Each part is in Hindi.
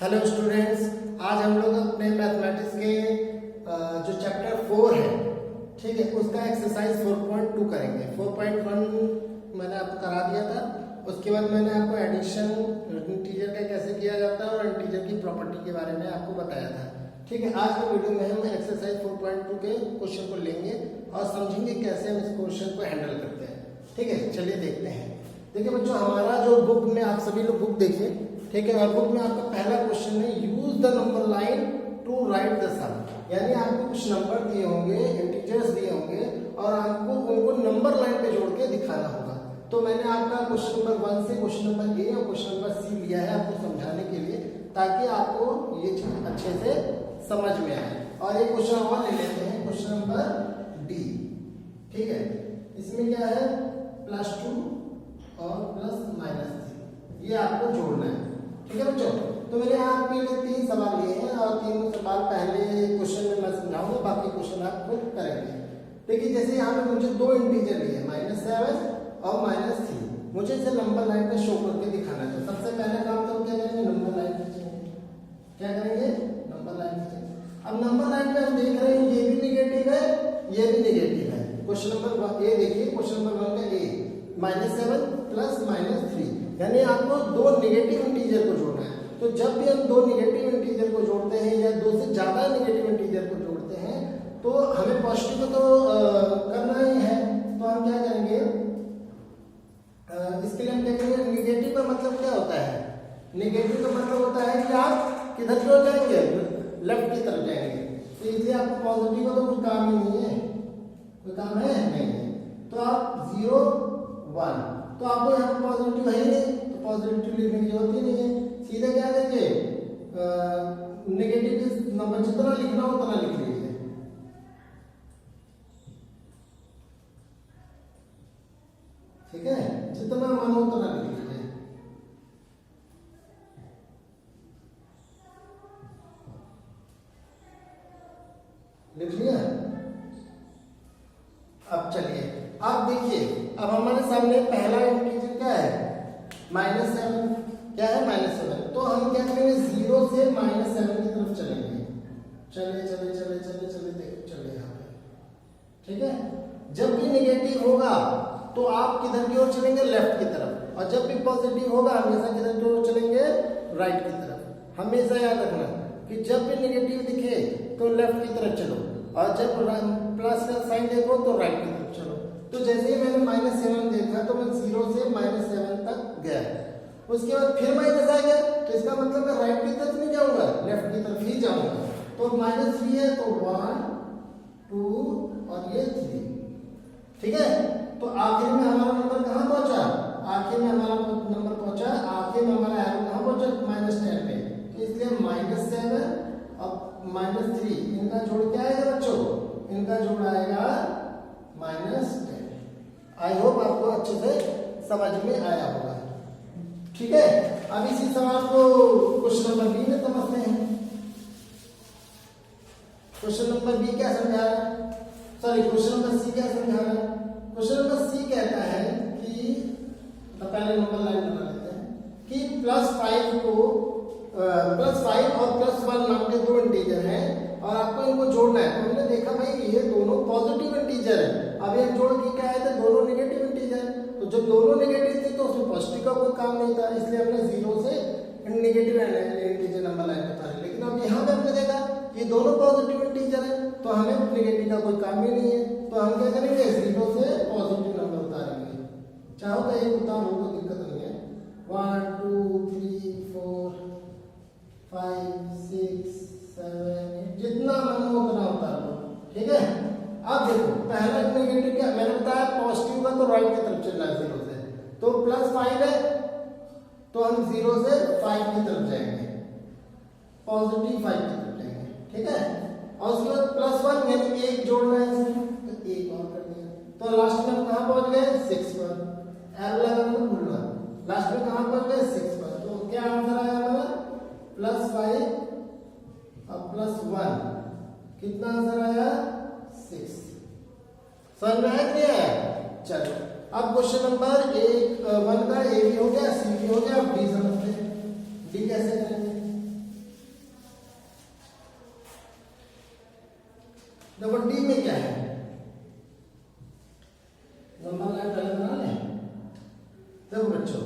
हेलो स्टूडेंट्स, आज हम लोग अपने मैथमेटिक्स के जो चैप्टर 4 है, ठीक है, उसका एक्सरसाइज 4.2 करेंगे। 4.1 मैंने आपको करा दिया था। उसके बाद मैंने आपको एडिशन इंटीजर का कैसे किया जाता है और इंटीजर की प्रॉपर्टी के बारे में आपको बताया था। ठीक है, आज के वीडियो में हम एक्सरसाइज 4.2 के क्वेश्चन को लेंगे और समझेंगे कैसे हम इस क्वेश्चन को हैंडल करते हैं। ठीक है, चलिए देखते हैं। देखिए बच्चों, हमारा जो बुक में आप सभी लोग बुक देखिए, ठीक है, और बुक में आपका पहला क्वेश्चन है use the number line to write the sum. यानी आपको कुछ नंबर दिए होंगे, इंटीजर्स दिए होंगे और आपको उनको नंबर लाइन पे जोड़ के दिखाना होगा। तो मैंने आपका क्वेश्चन नंबर 1 से क्वेश्चन नंबर ए और क्वेश्चन नंबर सी लिया है आपको समझाने के लिए, ताकि आपको ये चीज अच्छे से समझ में आए। और एक क्वेश्चन और ले लेते हैं, क्वेश्चन नंबर डी। ठीक है, इसमें क्या है, +2 और +-3, ये आपको जोड़ना है। ठीक है बच्चों, तो मैंने आपके लिए 3 सवाल लिए हैं और 3 सवाल पहले क्वेश्चन में मैं समझाऊंगा, बाकी क्वेश्चन आप खुद करेंगे। देखिए जैसे यहाँ पे मुझे 2 इंटीजर लिए, -7 और -3, मुझे इसे नंबर लाइन पे शो करके दिखाना है। सबसे पहले काम तो क्या करेंगे, नंबर लाइन खींचेंगे। क्या करेंगे, नंबर लाइन खींचेंगे। अब नंबर लाइन पे हम देख रहे हैं ये भी निगेटिव है, ये भी निगेटिव है। क्वेश्चन नंबर ए देखिए, क्वेश्चन नंबर 1 का ए, -7 + -3, यानी आपको 2 निगेटिव इंटीजर को जोड़ना है। तो जब भी हम 2 निगेटिव इंटीजर को जोड़ते हैं या 2 से ज्यादा निगेटिव इंटीजर को जोड़ते हैं, तो हमें पॉजिटिव तो करना ही है। तो हम क्या करेंगे, इसके लिए हम क्या करेंगे, निगेटिव का मतलब क्या होता है, निगेटिव का मतलब होता है कि आप किधर की ओर जाएंगे, लेफ्ट की तरफ जाएंगे। तो इसलिए आपको पॉजिटिव का तो कोई काम ही नहीं है, कोई काम है नहीं है। तो आप 0 1, तो आपको यहाँ पे पॉजिटिव है ही नहीं, तो पॉजिटिव लिखने की जरूरत ही नहीं है। सीधे क्या करेंगे, नेगेटिव नंबर जितना लिखना हो उतना लिख लीजिए। ठीक है, जितना मन हो उतना लिख लीजिए। लिख लिया। अब चलिए, अब देखिए, अब हमारे सामने पहला इंटीजर क्या है, -7। क्या है, -7। तो हम क्या करेंगे, 0 से -7 की तरफ चलेंगे। चलिए चलिए चलिए चलिए चलिए देखो, चलिए यहाँ पे। ठीक है, जब भी नेगेटिव होगा तो आप किधर की ओर चलेंगे, लेफ्ट की तरफ, और जब भी पॉजिटिव होगा हमेशा किधर की ओर चलेंगे, राइट की तरफ। हमेशा याद रखना कि जब भी नेगेटिव दिखे तो लेफ्ट की तरफ चलो, और जब प्लस का साइन देखो तो राइट की तरफ चलो। तो जैसे ही मैंने -7 देखा तो मैं 0 से -7 तक गया, उसके बाद फिर माइनस आ गया, तो इसका मतलब मैं राइट की तरफ नहीं जाऊंगा, लेफ्ट की तरफ ही जाऊंगा। तो -3 है, तो 1 2 और ये 3। ठीक है, तो आखिर में हमारा नंबर कहाँ पहुंचा, आखिर में हमारा नंबर पहुंचा, आखिर में हमारा एरो कहाँ पहुंचा, -10 पे। तो इसलिए -7 और -3 इनका जोड़ क्या आएगा बच्चों, इनका जोड़ आएगा -10। आई होप आपको अच्छे से समझ में आया होगा। ठीक है, अब इसी सवाल को क्वेश्चन नंबर बी में समझते हैं। क्वेश्चन नंबर बी क्या समझा रहा है, सॉरी क्वेश्चन नंबर सी क्या समझा रहा है। क्वेश्चन नंबर सी कहता है कि, तो पहले नंबर लाइन बना लेते हैं कि +5 और +1 नाम के 2 इंटीजर हैं और आपको इनको जोड़ना है। तो हमने देखा भाई ये दोनों पॉजिटिव इंटीजर है, अभी हम जोड़ के क्या आए थे, दोनों नेगेटिव इंटीजर। तो जब दोनों नेगेटिव थे तो उसमें पॉजिटिव का कोई काम नहीं था, इसलिए हमने 0 से नेगेटिव इंटीजर नंबर लाइन बता रहे। लेकिन अब यहाँ पे हमने देखा ये दोनों पॉजिटिव इंटीजर है, तो हमें नेगेटिव का कोई काम ही नहीं है। तो हम क्या करेंगे, 0 से पॉजिटिव नंबर उतारेंगे। चाहो तो एक उतारो, कोई दिक्कत नहीं है। 1 2 3 4 5 6 7 8, जितना मन हो उतना उतार लो। ठीक है, अब देखो पहला नेगेटिव क्या मैंने बताया, पॉजिटिव का तो राइट की तरफ चलना है 0 से, तो +5 है, तो हम 0 से 5 की तरफ जाएंगे, पॉजिटिव 5 की तरफ जाएंगे। ठीक है, और उसके बाद +1 यानी 1 जोड़ना है इसमें, तो 1 और कर दिया, तो लास्ट में हम कहाँ पहुंच गए, 6 पर। एरो लगाना मत भूलना, लास्ट में कहाँ पहुंच गए, 6 पर। तो क्या आंसर आया हमारा, +5 और +1, कितना आंसर आया, 6। समझ में आया कि नहीं आया। चलो अब क्वेश्चन नंबर 1 का ए भी हो गया, सी भी हो गया, अब डी समझते हैं। डी कैसे करेंगे, देखो डी में क्या है, नंबर लाइन पहले बना लें। देखो बच्चों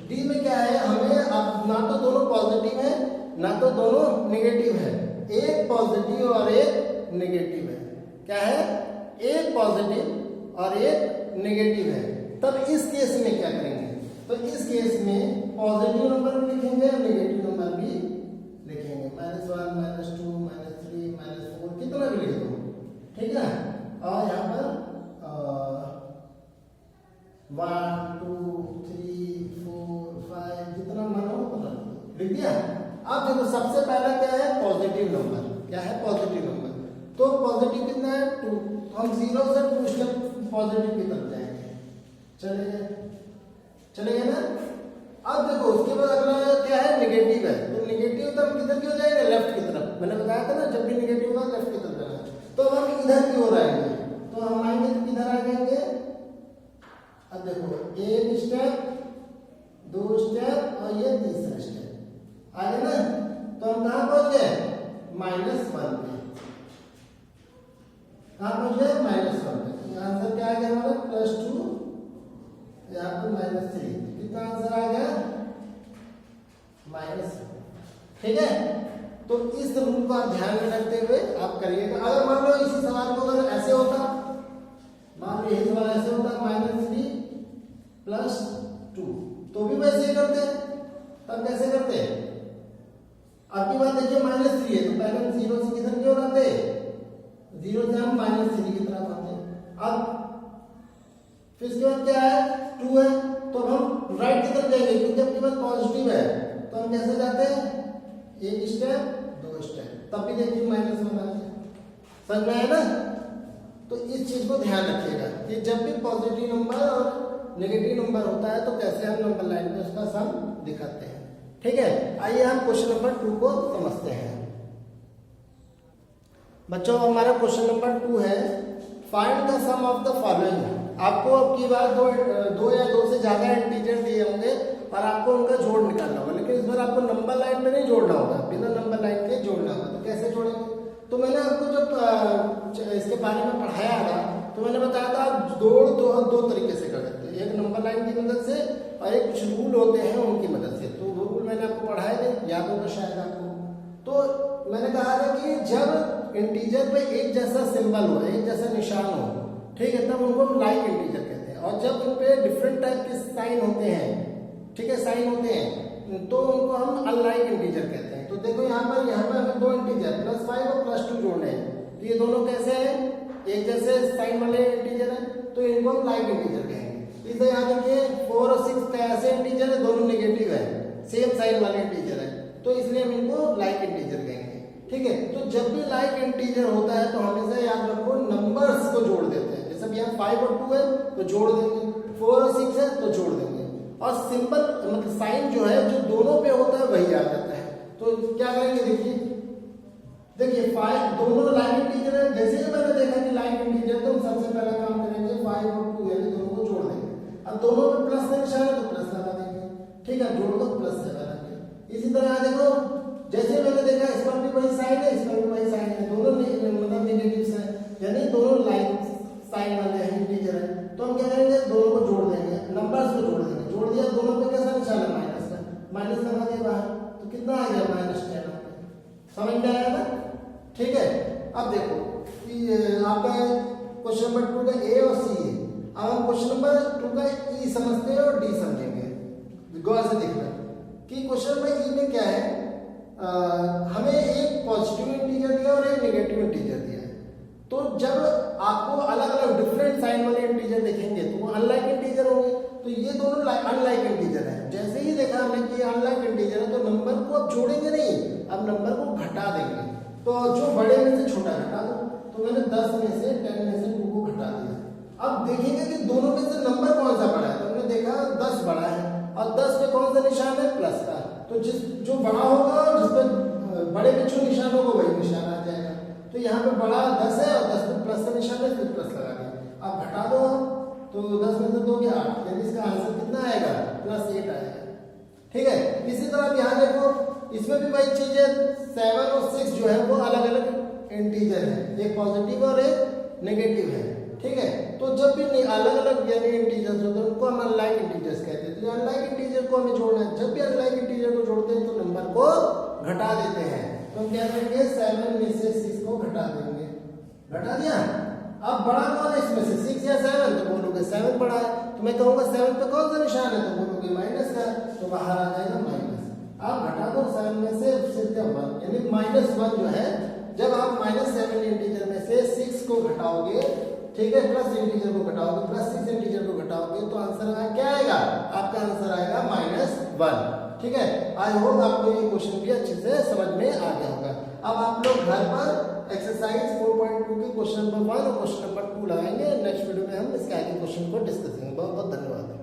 डी में क्या है, हमें अब ना तो दोनों पॉजिटिव है ना तो दोनों नेगेटिव है, एक पॉजिटिव और एक नेगेटिव है। क्या है, एक पॉजिटिव और एक नेगेटिव है। तब इस केस में क्या करेंगे, तो इस केस में पॉजिटिव नंबर भी लिखेंगे और नेगेटिव नंबर भी लिखेंगे, -1 -2 -3 -4 कितना भी लिख दो, ठीक है। और यहाँ पर 1 2 3 4 5 जितना मन हो उतना लिख दिया। अब देखो सबसे पहला क्या है, पॉजिटिव नंबर। क्या है, पॉजिटिव नंबर। तो पॉजिटिव कितना है 2, तो हम 0 से 2 स्टेप पॉजिटिव की तरफ जाएंगे। चलेगा ना। अब देखो उसके बाद अगला क्या है, नेगेटिव है। तो नेगेटिव तो हम किधर की हो जाएंगे, लेफ्ट की तरफ। मैंने बताया था ना जब भी नेगेटिव होगा लेफ्ट की तरफ जाना है। तो हम इधर की ओर आएंगे, तो हम आएंगे तो किधर आ जाएंगे। अब देखो एक स्टेप, 2 स्टेप और ये तीसरा स्टेप आगे ना। तो हम कहाँ पहुंच गए, -1 पे। कहाँ पहुंच गए, -1 पे। आंसर क्या आ गया हमारा, +2, यहाँ पर -3। कितना आंसर आ गया, -1। ठीक है। तो इस रूल को आप ध्यान में रखते हुए आप करिएगा। अगर मान लो इसी सवाल को अगर ऐसे होता, मान लो यही सवाल ऐसे होता -3 + 2, तो भी वैसे ही करते। तब कैसे करते, अब की बात देखिए -3 है तो पहले हम 0 से किधर की ओर आते, 0 से हम -3 की तरफ आते। अब फिर इसके बाद क्या है, 2 है तो हम राइट की तरफ जाएंगे क्योंकि अपने पास पॉजिटिव है। तो हम कैसे जाते हैं, एक स्टेप 2 स्टेप, तब भी देखिए -1 आ जाए। समझ में आया ना। तो इस चीज को ध्यान रखिएगा कि जब भी पॉजिटिव नंबर और नेगेटिव नंबर होता है तो कैसे हम नंबर लाइन पे उसका सम दिखाते हैं। ठीक है। आइए हम क्वेश्चन नंबर 2 को समझते हैं। बच्चों हमारा क्वेश्चन नंबर 2 है, find the sum of the following. आपको अब की बार दो या दो से ज्यादा इंटीजर दिए होंगे और आपको उनका जोड़ निकालना होगा, लेकिन इस बार आपको नंबर लाइन में नहीं जोड़ना होगा, बिना नंबर लाइन के जोड़ना होगा। तो कैसे जोड़ेंगे, तो मैंने आपको जब इसके बारे में पढ़ाया था तो मैंने बताया था आप जोड़ दो तरीके से कर सकते हैं, एक नंबर लाइन की मदद से और एक कुछ रूल होते हैं उनकी मदद से। तो वो रूल मैंने आपको पढ़ाए थे, याद होगा शायद आपको। तो मैंने कहा था कि जब इंटीजर पे एक जैसा सिंबल हो, एक जैसा निशान हो, ठीक है, तब उनको हम लाइक इंटीजर कहते हैं। और जब उन पे डिफरेंट टाइप के साइन होते हैं, ठीक है, साइन होते हैं, तो उनको हम अनलाइक इंटीजर कहते हैं। तो देखो यहाँ पर हमें 2 इंटीजर +5 और +2 जोड़ने हैं। तो ये दोनों कैसे हैं, एक जैसे साइन वाले इंटीजर हैं, तो इनको हम लाइक इंटीजर कहेंगे। इसे यहाँ देखिए 4 और 6 कैसे इंटीजर है, दोनों नेगेटिव है, सेम साइन वाले इंटीजर है, तो इसलिए हम इनको लाइक इंटीजर कहेंगे। ठीक है। तो जब भी लाइक इंटीजर होता है तो हमेशा याद रखो नंबर्स को जोड़ देते हैं। जैसे यहाँ 5 और 2 है तो जोड़ देंगे, 4 और 6 है तो जोड़ देंगे, और सिंबल मतलब साइन जो है जो दोनों पे होता है वही आ जाता है। तो क्या करेंगे, देखिए 5 दोनों लाइक इंटीजर है। जैसे ही मैंने देखा कि लाइक इंटीजर तो हम सबसे पहला काम करेंगे 5 और 2 यानी दोनों को जोड़ देंगे। अब दोनों पे प्लस का निशान है तो प्लस लगा देंगे, ठीक है, जोड़ दो प्लस से लगा देंगे। इसी तरह देखो जैसे मैंने देखा इस पर भी वही साइन है, इस पर भी वही साइन है, दोनों मतलब नेगेटिव साइन यानी दोनों लाइक साइन वाले हैं, इंटीजर है। तो हम क्या करेंगे, दोनों को जोड़ देंगे, नंबर्स को जोड़ देंगे। जोड़ दिया, दोनों पे कैसा निशान है, माइनस का, माइनस लगा दिया बाहर, तो कितना आ गया -10। समझ में आया ना। ठीक है। अब देखो कि आपका क्वेश्चन नंबर 2 का ए और सी है। अब हम क्वेश्चन नंबर 2 का ई समझते हैं और डी समझेंगे। गौर से देखना कि क्वेश्चन नंबर ई में क्या है, हमें एक पॉजिटिव इंटीजर दिया और एक नेगेटिव इंटीजर दिया है। तो जब आपको अलग अलग डिफरेंट साइन वाले इंटीजर देखेंगे तो वो अनलाइक इंटीजर होंगे। तो ये दोनों अनलाइक इंटीजर है। जैसे ही देखा हमने कि अनलाइक इंटीजर है तो नंबर को अब जोड़ेंगे नहीं, अब नंबर को घटा देंगे। तो जो बड़े में से छोटा घटा दो, तो मैंने 10 में से 10 में से 2 को घटा दिया। अब देखेंगे कि दोनों में से नंबर कौन सा बड़ा है, तो हमने देखा 10 बड़ा है और 10 पे कौन सा निशान है, प्लस का। तो जो बड़ा होगा जिस पे बड़े में जो निशान होगा वही निशान आ जाएगा। तो यहाँ पे बड़ा 10 है और 10 पे प्लस का निशान है, फिर प्लस लगा दिया। अब घटा दो, तो 10 में से 2 गया 8, यानी इसका आंसर कितना आएगा, +8 आएगा। ठीक है। इसी तरह यहाँ देखो इसमें भी वही चीज है, 7 और 6 जो है वो अलग अलग इंटीजर है, एक पॉजिटिव और एक नेगेटिव है, ठीक है। तो जब भी अलग अलग यानी इंटीजर्स होते हैं उनको हम अनलाइक इंटीजर्स कहते हैं। तो अनलाइक इंटीजर को हमें जोड़ना है, जब भी अनलाइक इंटीजर को जोड़ते हैं तो नंबर को घटा देते हैं। तो हम क्या करेंगे 7 में से 6 को घटा देंगे, घटा दिया। अब बड़ा कौन है इसमें से 6 या 7, तो बोलोगे 7 बड़ा है। तो मैं कहूंगा 7 पे कौन सा निशान है, तो बोलोगे माइनस का, तो बाहर आ जाएगा माइनस। आप घटा दो 7 में से सिर्फ 1 यानी -1 जो है, जब आप -7 इंटीजर में से 6 को घटाओगे, ठीक है, प्लस इंटीजर को घटाओगे, +6 इंटीजर को घटाओगे, तो आंसर क्या आएगा, आपका आंसर आएगा -1, ठीक है। आई होप आपको ये क्वेश्चन भी अच्छे से समझ में आ गया होगा। अब आप लोग घर पर एक्सरसाइज 4.2 के क्वेश्चन नंबर 1 और क्वेश्चन नंबर 2 लगाएंगे। नेक्स्ट वीडियो में हम इसके आगे क्वेश्चन को डिस्कस करेंगे। बहुत बहुत धन्यवाद।